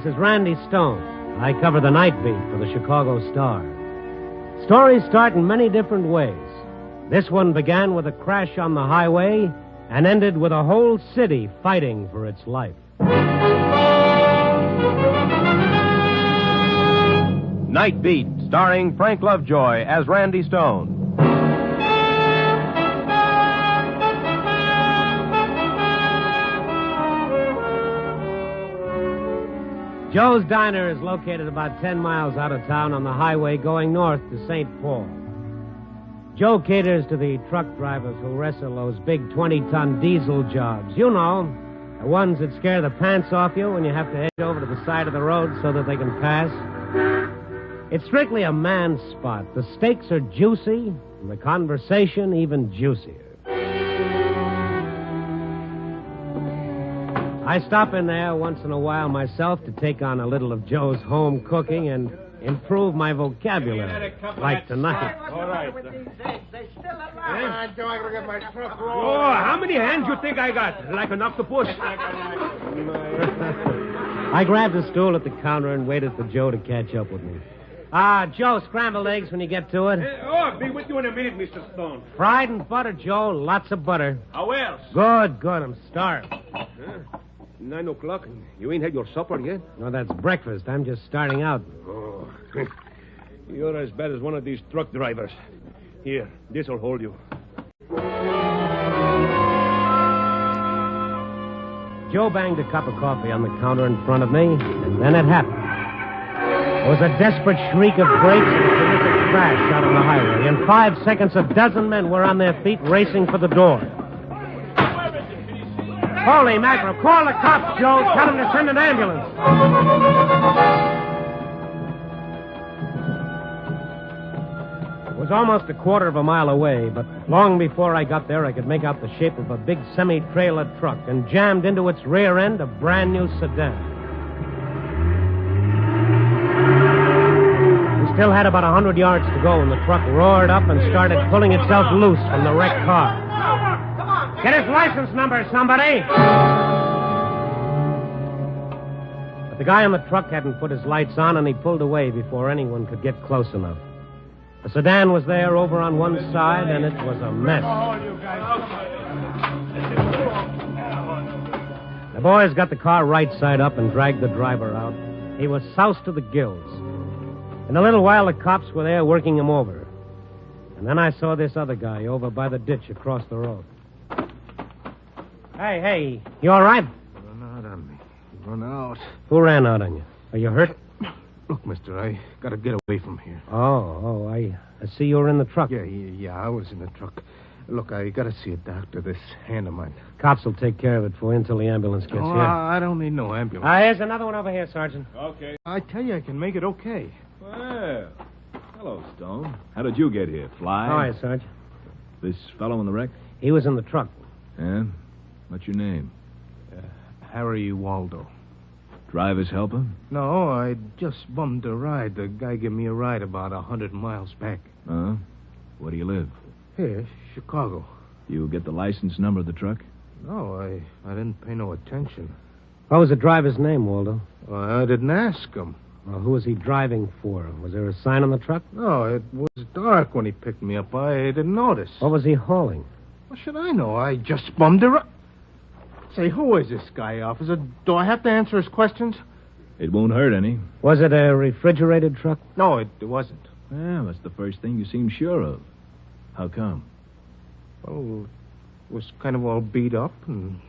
This is Randy Stone. I cover the night beat for the Chicago Star. Stories start in many different ways. This one began with a crash on the highway and ended with a whole city fighting for its life. Night Beat, starring Frank Lovejoy as Randy Stone. Joe's Diner is located about 10 miles out of town on the highway going north to St. Paul. Joe caters to the truck drivers who wrestle those big 20-ton diesel jobs. You know, the ones that scare the pants off you when you have to head over to the side of the road so that they can pass. It's strictly a man's spot. The steaks are juicy, and the conversation even juicier. I stop in there once in a while myself to take on a little of Joe's home cooking and improve my vocabulary, like tonight. All right. They still alive. Joe, I gotta get my truck rolling. Oh, how many hands you think I got? Like an octopus? I grabbed a stool at the counter and waited for Joe to catch up with me. Joe, scrambled eggs when you get to it. I'll be with you in a minute, Mr. Stone. Fried and butter, Joe. Lots of butter. How else? Good. I'm starved. 9 o'clock, and you ain't had your supper yet? No, that's breakfast. I'm just starting out. Oh, you're as bad as one of these truck drivers. Here, this'll hold you. Joe banged a cup of coffee on the counter in front of me, and then it happened. There was a desperate shriek of brakes and a terrific crash out on the highway. In 5 seconds, a dozen men were on their feet racing for the door. Holy mackerel, call the cops, Joe. Tell them to send an ambulance. It was almost a quarter of a mile away, but long before I got there, I could make out the shape of a big semi-trailer truck, and jammed into its rear end a brand-new sedan. We still had about 100 yards to go when the truck roared up and started pulling itself loose from the wrecked car. Get his license number, somebody! But the guy on the truck hadn't put his lights on, and he pulled away before anyone could get close enough. The sedan was there over on one side, and it was a mess. The boys got the car right side up and dragged the driver out. He was soused to the gills. In a little while, the cops were there working him over. And then I saw this other guy over by the ditch across the road. Hey, you all right? Run out on me. Run out. Who ran out on you? Are you hurt? Look, mister, I gotta get away from here. Oh, I see you were in the truck. Yeah, I was in the truck. Look, I gotta see a doctor, this hand of mine. Cops will take care of it for you until the ambulance gets here. I don't need no ambulance. Here's another one over here, Sergeant. Okay. I tell you, I can make it okay. Well, hello, Stone. How did you get here? Fly? How are you, Sarge? This fellow in the wreck? He was in the truck. Yeah? What's your name? Harry Waldo. Driver's helper? No, I just bummed a ride. The guy gave me a ride about 100 miles back. Where do you live? Here, Chicago. You get the license number of the truck? No, I didn't pay no attention. What was the driver's name, Waldo? Well, I didn't ask him. Well, who was he driving for? Was there a sign on the truck? No, it was dark when he picked me up. I didn't notice. What was he hauling? What should I know? I just bummed a ride. Say, who is this guy, officer? Do I have to answer his questions? It won't hurt any. Was it a refrigerated truck? No, it wasn't. Well, that's the first thing you seem sure of. How come? Well, it was kind of all beat up, and...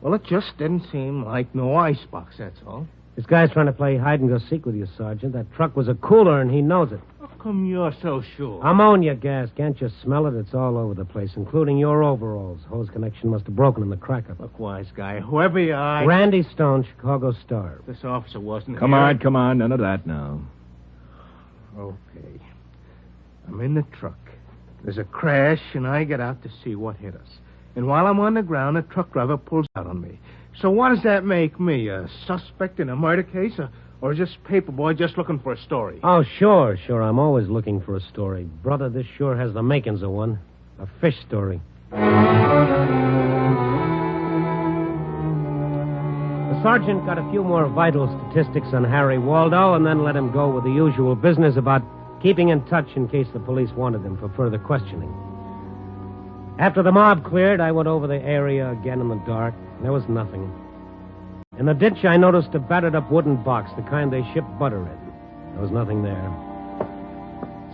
Well, it just didn't seem like no icebox, that's all. This guy's trying to play hide-and-go-seek with you, Sergeant. That truck was a cooler, and he knows it. How come you're so sure? Ammonia gas. Can't you smell it? It's all over the place, including your overalls. Hose connection must have broken in the crack-up. Look, wise guy, whoever you are... Randy Stone, Chicago Star. This officer wasn't Come here. on. None of that now. Okay. I'm in the truck. There's a crash, and I get out to see what hit us. And while I'm on the ground, a truck driver pulls out on me. So what does that make me? A suspect in a murder case? Or just paperboy just looking for a story? Oh, sure. I'm always looking for a story. Brother, this sure has the makings of one. A fish story. The sergeant got a few more vital statistics on Harry Waldo and then let him go with the usual business about keeping in touch in case the police wanted him for further questioning. After the mob cleared, I went over the area again in the dark. There was nothing. In the ditch, I noticed a battered-up wooden box, the kind they ship butter in. There was nothing there.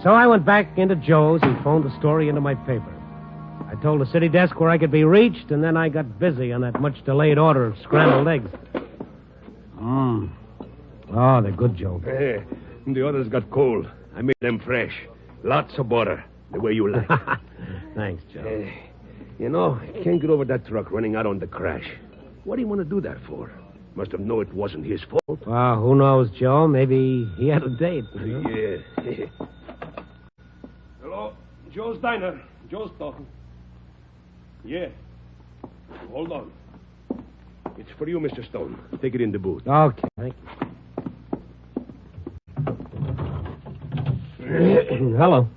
So I went back into Joe's and phoned the story into my paper. I told the city desk where I could be reached, and then I got busy on that much-delayed order of scrambled eggs. Oh, they're good, Joe. Hey, the others got cold. I made them fresh. Lots of butter, the way you like. Thanks, Joe. You know, I can't get over that truck running out on the crash. What do you want to do that for? Must have known it wasn't his fault. Well, who knows, Joe? Maybe he had a date. You know? Yeah. Hello, Joe's Diner. Joe's talking. Yeah. Hold on. It's for you, Mr. Stone. Take it in the booth. Okay, thank you. Hello.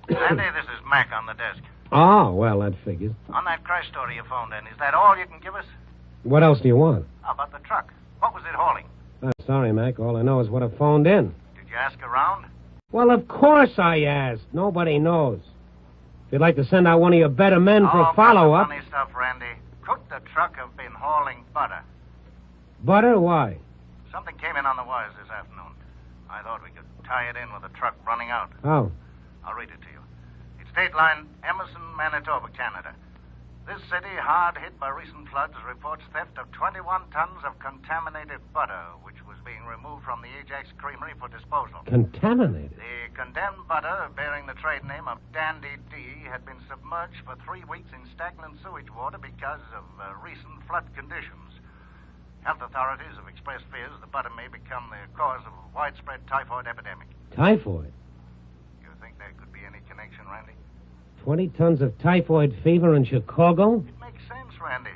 Andy, this is Mac on the desk. Oh, well, that figures. On that crash story you phoned in, is that all you can give us? What else do you want? How about the truck? What was it hauling? Sorry, Mac. All I know is what I phoned in. Did you ask around? Well, of course I asked. Nobody knows. If you'd like to send out one of your better men for a follow-up... Funny stuff, Randy. Could the truck have been hauling butter? Butter? Why? Something came in on the wires this afternoon. I thought we could tie it in with the truck running out. Oh. I'll read it to you. It's date line Emerson, Manitoba, Canada. This city, hard hit by recent floods, reports theft of 21 tons of contaminated butter, which was being removed from the Ajax Creamery for disposal. Contaminated? The condemned butter, bearing the trade name of Dandy D, had been submerged for 3 weeks in stagnant sewage water because of recent flood conditions. Health authorities have expressed fears the butter may become the cause of a widespread typhoid epidemic. Typhoid? You think there could be any connection, Randy? 20 tons of typhoid fever in Chicago? It makes sense, Randy.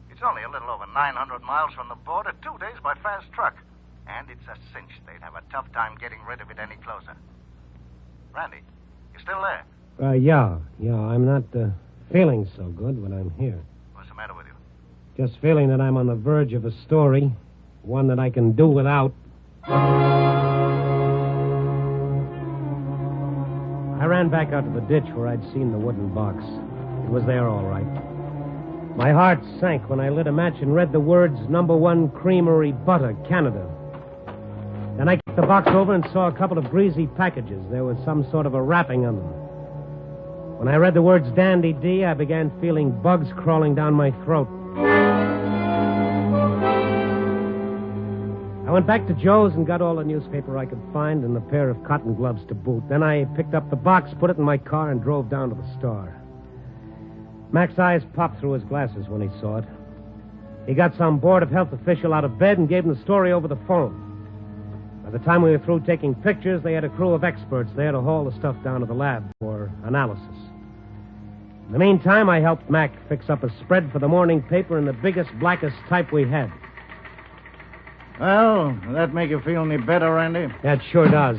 It's only a little over 900 miles from the border, 2 days by fast truck. And it's a cinch they'd have a tough time getting rid of it any closer. Randy, you still there? Yeah. I'm not feeling so good, but I'm here. What's the matter with you? Just feeling that I'm on the verge of a story, one that I can do without. I ran back out to the ditch where I'd seen the wooden box. It was there all right. My heart sank when I lit a match and read the words, Number 1 Creamery Butter, Canada. Then I kicked the box over and saw a couple of greasy packages. There was some sort of a wrapping on them. When I read the words Dandy D, I began feeling bugs crawling down my throat. I went back to Joe's and got all the newspaper I could find and a pair of cotton gloves to boot. Then I picked up the box, put it in my car, and drove down to the Star. Mac's eyes popped through his glasses when he saw it. He got some Board of Health official out of bed and gave him the story over the phone. By the time we were through taking pictures, they had a crew of experts there to haul the stuff down to the lab for analysis. In the meantime, I helped Mac fix up a spread for the morning paper in the biggest, blackest type we had. Well, does that make you feel any better, Randy? That sure does.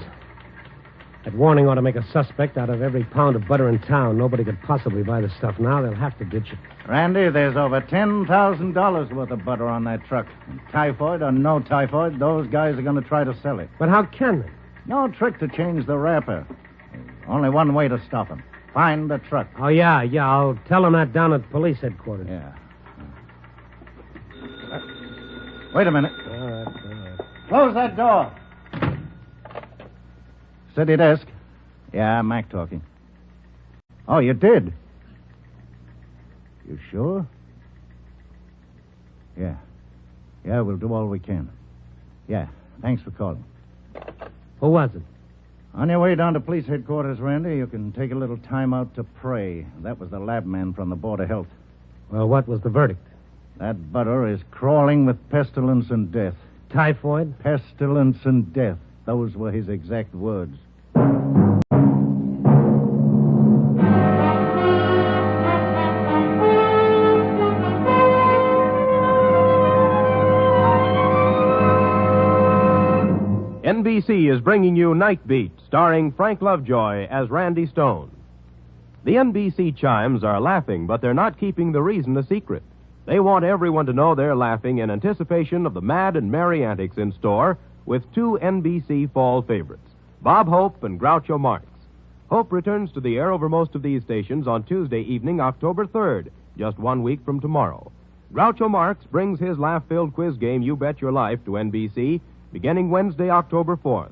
That warning ought to make a suspect out of every pound of butter in town. Nobody could possibly buy the stuff now. They'll have to ditch it. Randy, there's over $10,000 worth of butter on that truck. And typhoid or no typhoid, those guys are going to try to sell it. But how can they? No trick to change the wrapper. Only one way to stop them. Find the truck. Oh, yeah. I'll tell them that down at police headquarters. Yeah. Wait a minute. All right. Close that door. City desk. Yeah, Mac talking. Oh, you did? You sure? Yeah. Yeah, we'll do all we can. Yeah, thanks for calling. Who was it? On your way down to police headquarters, Randy, you can take a little time out to pray. That was the lab man from the Board of Health. Well, what was the verdict? That butter is crawling with pestilence and death. Typhoid? Pestilence and death. Those were his exact words. NBC is bringing you Night Beat, starring Frank Lovejoy as Randy Stone. The NBC chimes are laughing, but they're not keeping the reason a secret. They want everyone to know they're laughing in anticipation of the mad and merry antics in store with two NBC fall favorites, Bob Hope and Groucho Marx. Hope returns to the air over most of these stations on Tuesday evening, October 3rd, just 1 week from tomorrow. Groucho Marx brings his laugh-filled quiz game, You Bet Your Life, to NBC beginning Wednesday, October 4th.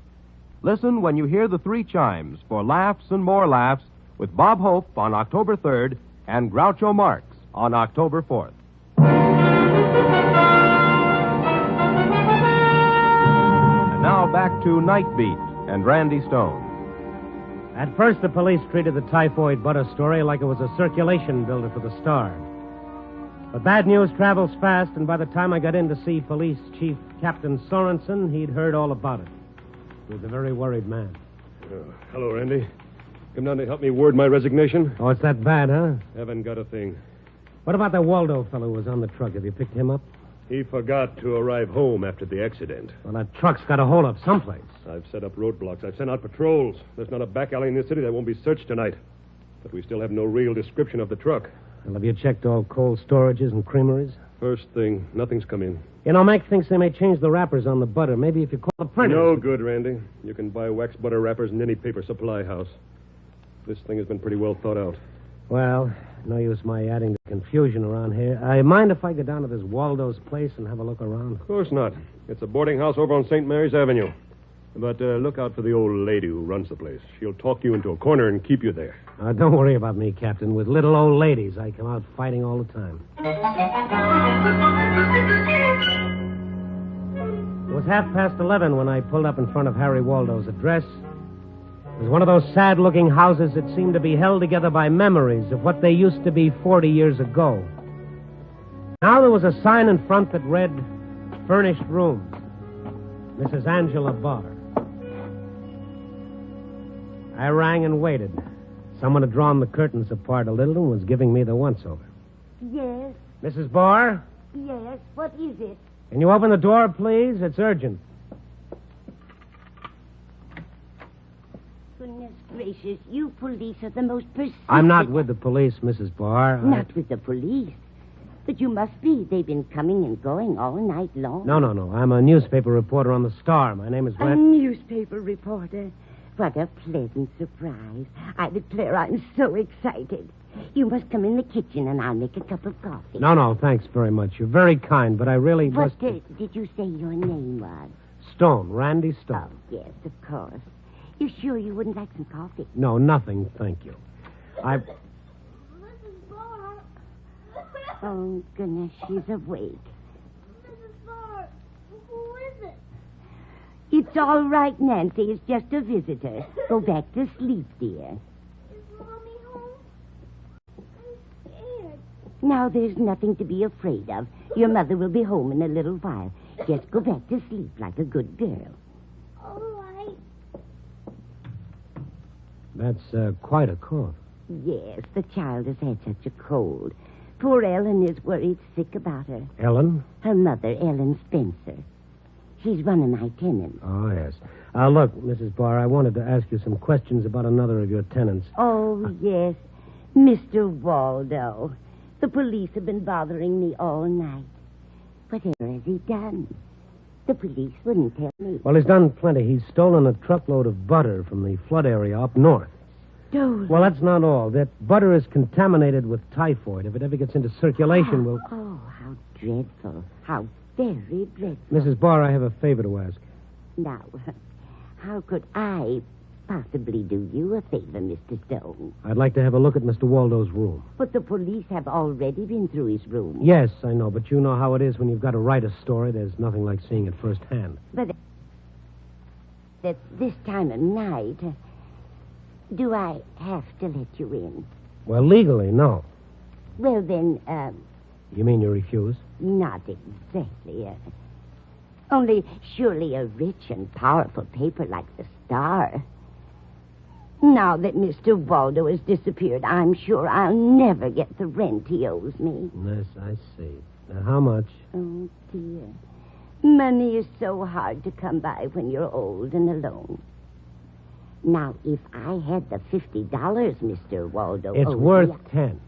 Listen when you hear the three chimes for laughs and more laughs with Bob Hope on October 3rd and Groucho Marx on October 4th. And now back to Night Beat and Randy Stone. At first, the police treated the typhoid butter story like it was a circulation builder for the Star. But bad news travels fast, and by the time I got in to see Police Chief Captain Sorensen, he'd heard all about it. He was a very worried man. Hello, Randy. Come down to help me word my resignation? Oh, it's that bad, huh? Haven't got a thing. What about that Waldo fellow who was on the truck? Have you picked him up? He forgot to arrive home after the accident. Well, that truck's got a hold up someplace. I've set up roadblocks. I've sent out patrols. There's not a back alley in this city that won't be searched tonight. But we still have no real description of the truck. Well, have you checked all cold storages and creameries? First thing, nothing's come in. You know, Mac thinks they may change the wrappers on the butter. Maybe if you call the printers. No good, Randy. You can buy wax butter wrappers in any paper supply house. This thing has been pretty well thought out. Well, no use my adding to confusion around here. I mind if I go down to this Waldo's place and have a look around? Of course not. It's a boarding house over on St. Mary's Avenue. But look out for the old lady who runs the place. She'll talk you into a corner and keep you there. Don't worry about me, Captain. With little old ladies, I come out fighting all the time. It was 11:30 when I pulled up in front of Harry Waldo's address. It was one of those sad-looking houses that seemed to be held together by memories of what they used to be 40 years ago. Now there was a sign in front that read, Furnished Rooms, Mrs. Angela Barr. I rang and waited. Someone had drawn the curtains apart a little and was giving me the once-over. Yes, Mrs. Barr? yes. What is it? Can you open the door, please? It's urgent. Goodness gracious, you police are the most persistent... I'm not with the police, Mrs. Barr. Not with the police. But you must be. They've been coming and going all night long. No. I'm a newspaper reporter on the Star. My name is A newspaper reporter. What a pleasant surprise. I declare I'm so excited. You must come in the kitchen and I'll make a cup of coffee. No, thanks very much. You're very kind, but I really must... What did you say your name was? Stone, Randy Stone. Oh, yes, of course. You sure you wouldn't like some coffee? No, nothing, thank you. Mrs. Barr. Oh, goodness, she's awake. Mrs. Barr, who is it? It's all right, Nancy. It's just a visitor. Go back to sleep, dear. Is Mommy home? I'm scared. Now, there's nothing to be afraid of. Your mother will be home in a little while. Just go back to sleep like a good girl. All right. That's quite a cough. Yes, the child has had such a cold. Poor Ellen is worried sick about her. Ellen? Her mother, Ellen Spencer. She's one of my tenants. Oh, yes. Look, Mrs. Barr, I wanted to ask you some questions about another of your tenants. Oh, yes. Mr. Waldo. The police have been bothering me all night. Whatever has he done? The police wouldn't tell me. Well, he's done plenty. He's stolen a truckload of butter from the flood area up north. Stolen? Well, that's not all. That butter is contaminated with typhoid. If it ever gets into circulation, we'll... Oh, how dreadful. How very dreadful. Mrs. Barr, I have a favor to ask. Now, how could I possibly do you a favor, Mr. Stone? I'd like to have a look at Mr. Waldo's room. But the police have already been through his room. Yes, I know, but you know how it is when you've got to write a story. There's nothing like seeing it firsthand. But at this time of night, do I have to let you in? Well, legally, no. Well, then, You mean you refuse? not exactly. Only surely a rich and powerful paper like the Star. Now that Mr. Waldo has disappeared, I'm sure I'll never get the rent he owes me. Yes, I see. Now, how much? Oh, dear. Money is so hard to come by when you're old and alone. Now, if I had the $50, Mr. Waldo... It's owed worth me, 10.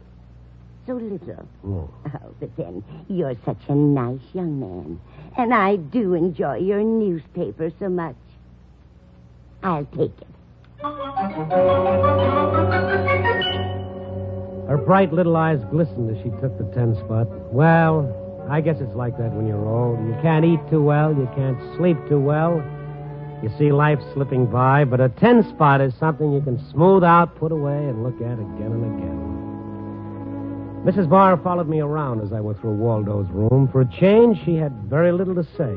so little. Oh. Oh, but then you're such a nice young man. And I do enjoy your newspaper so much. I'll take it. Her bright little eyes glistened as she took the 10 spot. Well, I guess it's like that when you're old. You can't eat too well. You can't sleep too well. You see life slipping by, but a 10 spot is something you can smooth out, put away, and look at again and again. Mrs. Barr followed me around as I went through Waldo's room. For a change, she had very little to say.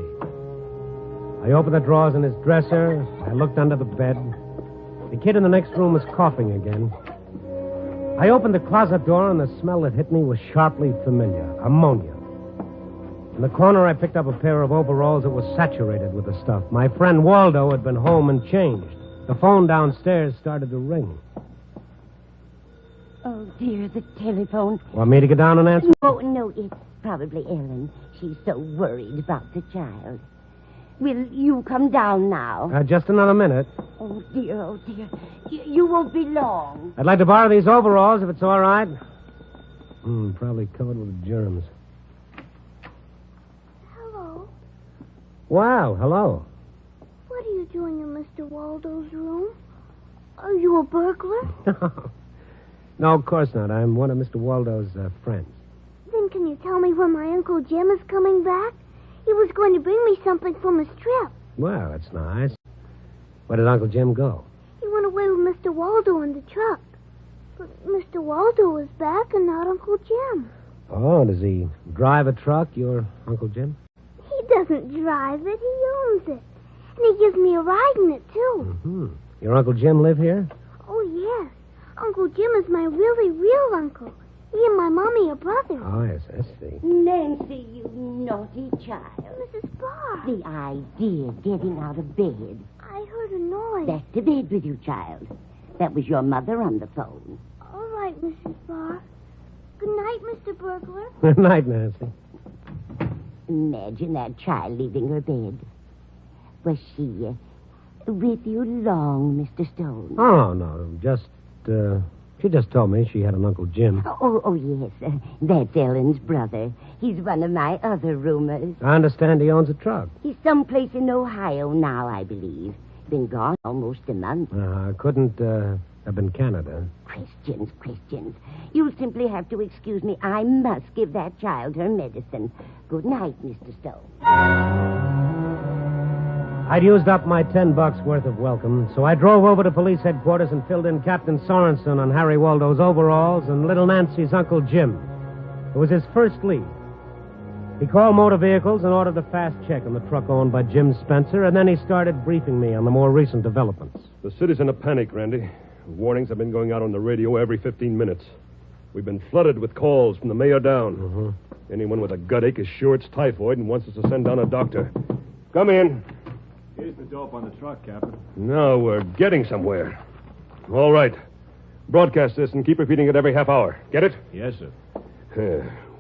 I opened the drawers in his dresser. I looked under the bed. The kid in the next room was coughing again. I opened the closet door, and the smell that hit me was sharply familiar. Ammonia. In the corner, I picked up a pair of overalls that were saturated with the stuff. My friend Waldo had been home and changed. The phone downstairs started to ring. Oh, dear, the telephone. Want me to get down and answer? No, it's probably Ellen. She's so worried about the child. Will you come down now? Just another minute. Oh, dear. You won't be long. I'd like to borrow these overalls if it's all right. Probably covered with germs. Hello. Wow, hello. What are you doing in Mr. Waldo's room? Are you a burglar? No, of course not. I'm one of Mr. Waldo's friends. Then can you tell me when my Uncle Jim is coming back? He was going to bring me something from his trip. Well, that's nice. Where did Uncle Jim go? He went away with Mr. Waldo in the truck. But Mr. Waldo is back and not Uncle Jim. Oh, does he drive a truck, your Uncle Jim? He doesn't drive it. He owns it. And he gives me a ride in it, too. Mm-hmm. Your Uncle Jim live here? Oh, yes. Uncle Jim is my really real uncle. He and my mommy are brothers. Oh, yes, I see. Nancy, you naughty child. Mrs. Barr. The idea of getting out of bed. I heard a noise. Back to bed with you, child. That was your mother on the phone. All right, Mrs. Barr. Good night, Mr. Burglar. Good night, Nancy. Imagine that child leaving her bed. Was she with you long, Mr. Stone? Oh, no, she just told me she had an Uncle Jim. Oh, yes. That's Ellen's brother. He's one of my other roomers. I understand he owns a truck. He's someplace in Ohio now, I believe. Been gone almost a month. Couldn't have been Canada. Christians. You'll simply have to excuse me. I must give that child her medicine. Good night, Mr. Stone. I'd used up my $10 worth of welcome, so I drove over to police headquarters and filled in Captain Sorensen on Harry Waldo's overalls and little Nancy's Uncle Jim. It was his first lead. He called motor vehicles and ordered a fast check on the truck owned by Jim Spencer, and then he started briefing me on the more recent developments. The city's in a panic, Randy. Warnings have been going out on the radio every 15 minutes. We've been flooded with calls from the mayor down. Mm-hmm. Anyone with a gut ache is sure it's typhoid and wants us to send down a doctor. Come in. Here's the dope on the truck, Captain. No, we're getting somewhere. All right. Broadcast this and keep repeating it every half hour. Get it? Yes, sir.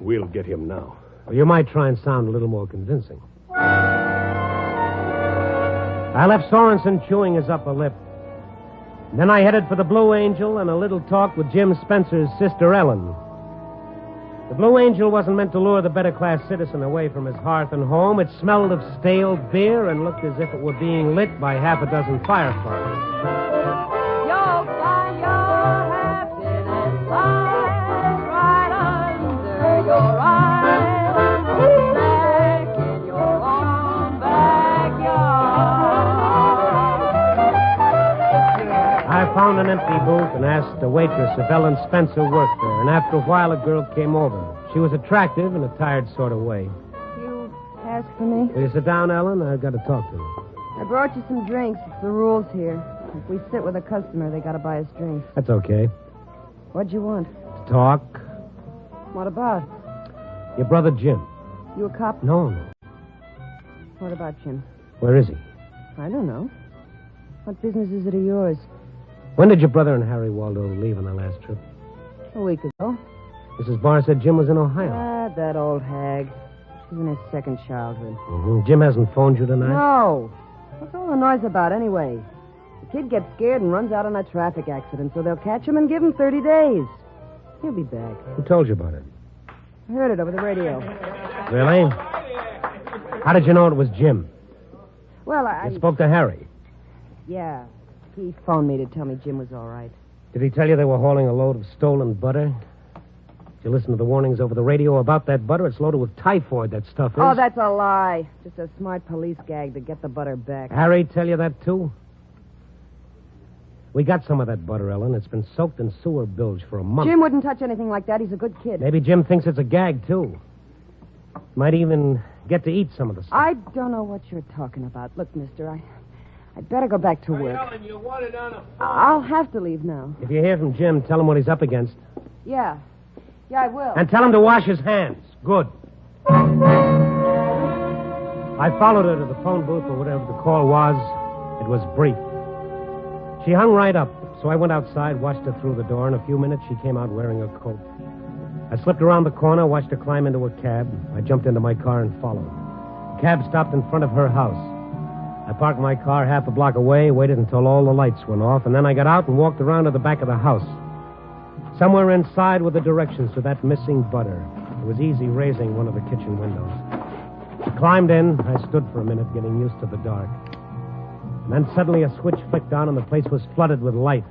We'll get him now. Well, you might try and sound a little more convincing. I left Sorensen chewing his upper lip. Then I headed for the Blue Angel and a little talk with Jim Spencer's sister, Ellen. The Blue Angel wasn't meant to lure the better-class citizen away from his hearth and home. It smelled of stale beer and looked as if it were being lit by half a dozen fireflies. You'll find your happiness lies right under your eyes, back in your own backyard. I found an empty booth and asked a waitress if Ellen Spencer worked there, and after a while a girl came over. She was attractive in a tired sort of way. You asked for me? Will you sit down, Ellen? I've got to talk to you. I brought you some drinks. It's the rules here. If we sit with a customer, they gotta buy us drinks. That's okay. What'd you want? To talk. What about? Your brother Jim. You a cop? No. What about Jim? Where is he? I don't know. What business is it of yours? When did your brother and Harry Waldo leave on their last trip? A week ago. Mrs. Barr said Jim was in Ohio. Ah, that old hag. She's in his second childhood. Mm-hmm. Jim hasn't phoned you tonight? No. What's all the noise about anyway? The kid gets scared and runs out on a traffic accident, so they'll catch him and give him 30 days. He'll be back. Who told you about it? I heard it over the radio. Really? How did you know it was Jim? Well, I... You spoke to Harry. Yeah. He phoned me to tell me Jim was all right. Did he tell you they were hauling a load of stolen butter? Did you listen to the warnings over the radio about that butter? It's loaded with typhoid, that stuff is. Oh, that's a lie. Just a smart police gag to get the butter back. Harry tell you that, too? We got some of that butter, Ellen. It's been soaked in sewer bilge for a month. Jim wouldn't touch anything like that. He's a good kid. Maybe Jim thinks it's a gag, too. Might even get to eat some of the stuff. I don't know what you're talking about. Look, mister, I'd better go back to work. Ellen, you want it on a phone. I'll have to leave now. If you hear from Jim, tell him what he's up against. Yeah. Yeah, I will. And tell him to wash his hands. Good. I followed her to the phone booth or whatever the call was. It was brief. She hung right up, so I went outside, watched her through the door. In a few minutes, she came out wearing her coat. I slipped around the corner, watched her climb into a cab. I jumped into my car and followed. The cab stopped in front of her house. I parked my car half a block away, waited until all the lights went off, and then I got out and walked around to the back of the house. Somewhere inside were the directions to that missing butter. It was easy raising one of the kitchen windows. I climbed in. I stood for a minute, getting used to the dark. And then suddenly a switch flicked on and the place was flooded with light.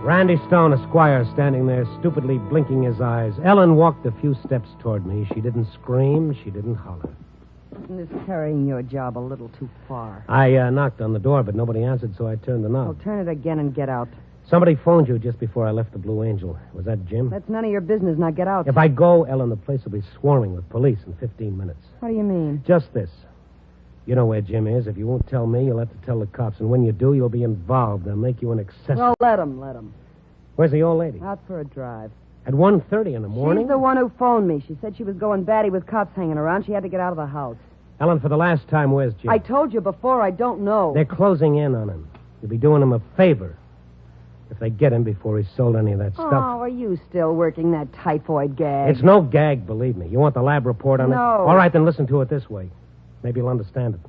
Randy Stone, Esquire, standing there, stupidly blinking his eyes. Ellen walked a few steps toward me. She didn't scream. She didn't holler. Isn't this carrying your job a little too far? I knocked on the door, but nobody answered, so I turned the knob. Well, turn it again and get out. Somebody phoned you just before I left the Blue Angel. Was that Jim? That's none of your business. Now get out. If I go, Ellen, the place will be swarming with police in 15 minutes. What do you mean? Just this. You know where Jim is. If you won't tell me, you'll have to tell the cops. And when you do, you'll be involved. They'll make you an accessory. Well, let him. Where's the old lady? Out for a drive. At 1:30 in the morning? She's the one who phoned me. She said she was going batty with cops hanging around. She had to get out of the house. Ellen, for the last time, where's Jim? I told you before, I don't know. They're closing in on him. You'll be doing him a favor if they get him before he's sold any of that stuff. Oh, are you still working that typhoid gag? It's no gag, believe me. You want the lab report on it? No. All right, then listen to it this way. Maybe you'll understand it.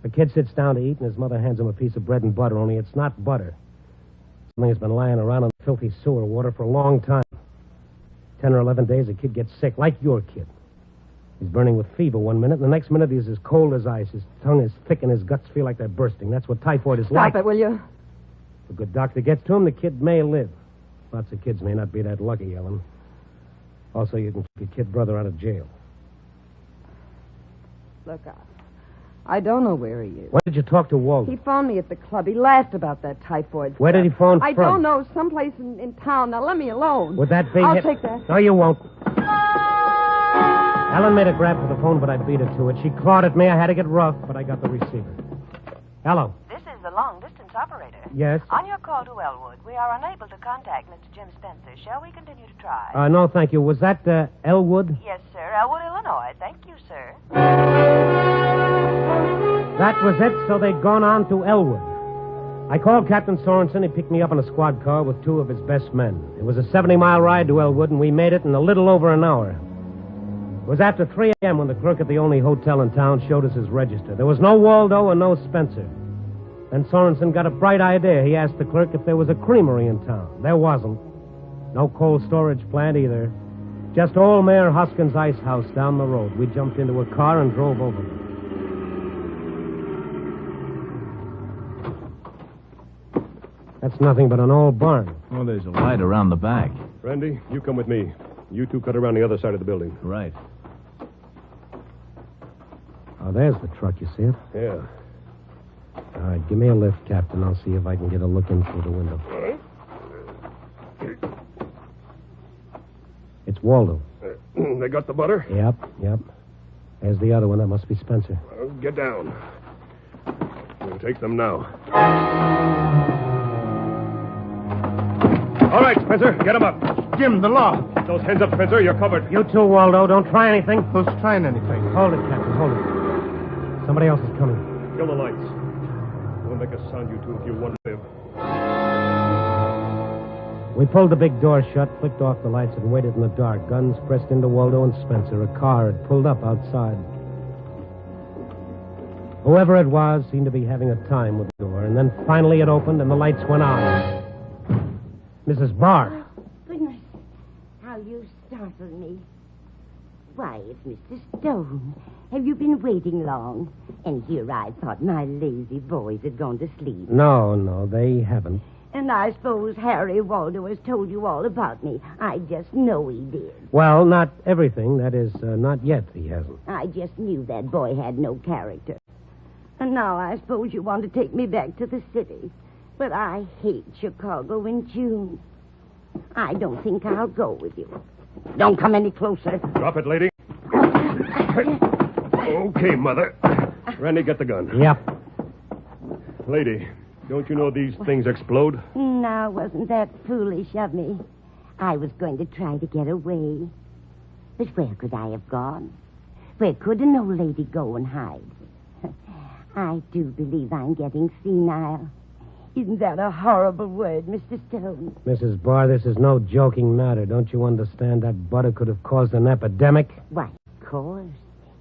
The kid sits down to eat, and his mother hands him a piece of bread and butter, only it's not butter. Something that's been lying around in the filthy sewer water for a long time. 10 or 11 days, the kid gets sick, like your kid. He's burning with fever one minute, and the next minute he's as cold as ice. His tongue is thick, and his guts feel like they're bursting. That's what typhoid is like. Stop it, will you? If a good doctor gets to him, the kid may live. Lots of kids may not be that lucky, Ellen. Also, you can keep your kid brother out of jail. Look, I don't know where he is. When did you talk to Waldo? He phoned me at the club. He laughed about that typhoid Where did he phone I from? don't know. Someplace in town. Now, let me alone. Would that be... I'll take that. No, you won't. Ellen made a grab for the phone, but I beat her to it. She clawed at me. I had to get rough, but I got the receiver. Hello. This is the long-distance operator. Yes? On your call to Elwood, we are unable to contact Mr. Jim Spencer. Shall we continue to try? No, thank you. Was that, Elwood? Yes, sir. Elwood, Illinois. Thank you, sir. That was it, so they'd gone on to Elwood. I called Captain Sorensen. He picked me up in a squad car with two of his best men. It was a 70-mile ride to Elwood, and we made it in a little over an hour. It was after 3 a.m. when the clerk at the only hotel in town showed us his register. There was no Waldo and no Spencer. Then Sorensen got a bright idea. He asked the clerk if there was a creamery in town. There wasn't. No cold storage plant either. Just old Mayor Hoskins' ice house down the road. We jumped into a car and drove over there. That's nothing but an old barn. Oh, there's a light around the back. Randy, you come with me. You two cut around the other side of the building. Right. Oh, there's the truck. You see it? Yeah. All right, give me a lift, Captain. I'll see if I can get a look in through the window. All right. It's Waldo. They got the butter? Yep. There's the other one. That must be Spencer. Well, get down. We'll take them now. All right, Spencer, get him up. Jim, the law. Those hands up, Spencer. You're covered. You too, Waldo. Don't try anything. Who's trying anything? Hold it, Captain. Hold it. Somebody else is coming. Kill the lights. Don't make a sound, you two, if you want to live. We pulled the big door shut, flicked off the lights, and waited in the dark. Guns pressed into Waldo and Spencer. A car had pulled up outside. Whoever it was seemed to be having a time with the door, and then finally it opened and the lights went on. Mrs. Barr. Goodness, how you startled me. Why, it's Mr. Stone. Have you been waiting long? And here I thought my lazy boys had gone to sleep. No, they haven't. And I suppose Harry Waldo has told you all about me. I just know he did. Well, not everything. That is, not yet, he hasn't. I just knew that boy had no character. And now I suppose you want to take me back to the city. But I hate Chicago in June. I don't think I'll go with you. Don't come any closer. Drop it, lady. Okay, Mother. Randy, get the gun. Yep. Lady, don't you know these things explode? Now, wasn't that foolish of me? I was going to try to get away. But where could I have gone? Where could an old lady go and hide? I do believe I'm getting senile. Isn't that a horrible word, Mr. Stone? Mrs. Barr, this is no joking matter. Don't you understand that butter could have caused an epidemic? Why, of course.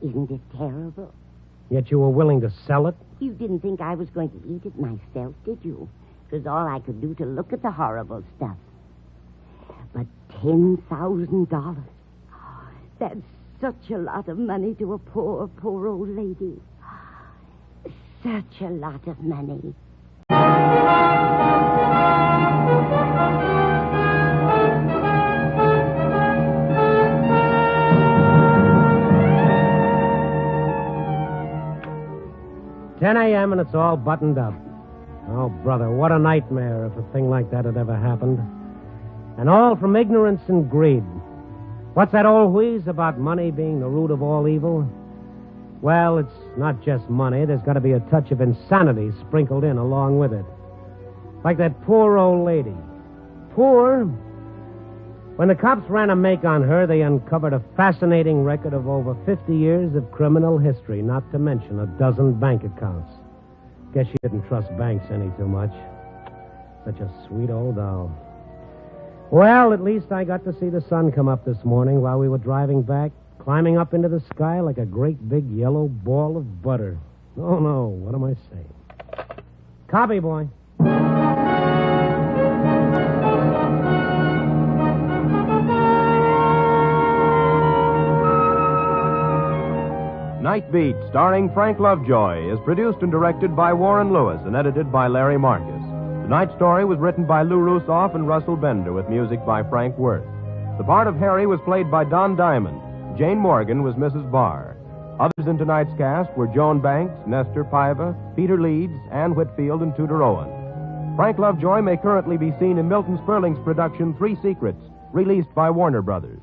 Isn't it terrible? Yet you were willing to sell it? You didn't think I was going to eat it myself, did you? It was all I could do to look at the horrible stuff. But $10,000. That's such a lot of money to a poor old lady. Such a lot of money. 10 a.m. and it's all buttoned up. Oh, brother, what a nightmare if a thing like that had ever happened. And all from ignorance and greed. What's that old wheeze about money being the root of all evil? Well, it's not just money. There's got to be a touch of insanity sprinkled in along with it. Like that poor old lady. Poor? When the cops ran a make on her, they uncovered a fascinating record of over 50 years of criminal history, not to mention a dozen bank accounts. Guess she didn't trust banks any too much. Such a sweet old doll. Well, at least I got to see the sun come up this morning while we were driving back, climbing up into the sky like a great big yellow ball of butter. Oh, no, what am I saying? Copy, boy. Night Beat, starring Frank Lovejoy, is produced and directed by Warren Lewis and edited by Larry Marcus. Tonight's story was written by Lou Rusoff and Russell Bender with music by Frank Worth. The part of Harry was played by Don Diamond. Jane Morgan was Mrs. Barr. Others in tonight's cast were Joan Banks, Nestor Paiva, Peter Leeds, Ann Whitfield, and Tudor Owen. Frank Lovejoy may currently be seen in Milton Sperling's production Three Secrets, released by Warner Brothers.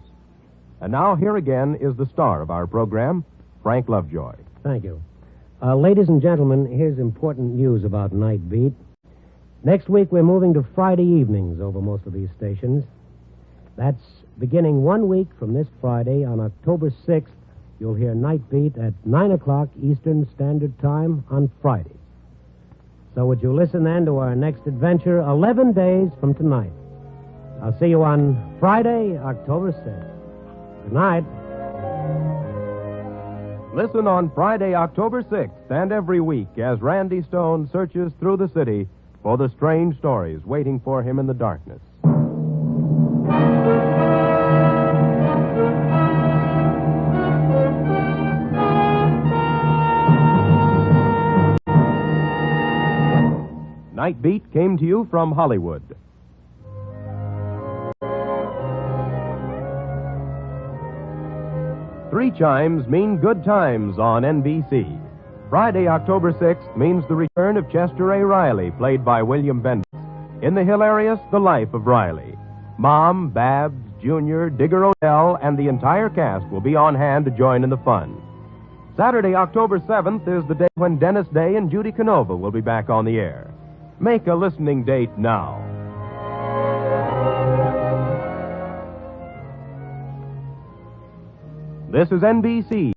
And now, here again is the star of our program, Frank Lovejoy. Thank you. Ladies and gentlemen, here's important news about Night Beat. Next week, we're moving to Friday evenings over most of these stations. That's beginning 1 week from this Friday. On October 6th, you'll hear Night Beat at 9 o'clock Eastern Standard Time on Friday. So would you listen then to our next adventure 11 days from tonight? I'll see you on Friday, October 6th. Good night. Listen on Friday, October 6th, and every week as Randy Stone searches through the city for the strange stories waiting for him in the darkness. Night Beat came to you from Hollywood. Three chimes mean good times on NBC. Friday, October 6th means the return of Chester A. Riley, played by William Bendix, in the hilarious The Life of Riley. Mom, Babs, Junior, Digger Odell, and the entire cast will be on hand to join in the fun. Saturday, October 7th is the day when Dennis Day and Judy Canova will be back on the air. Make a listening date now. This is NBC.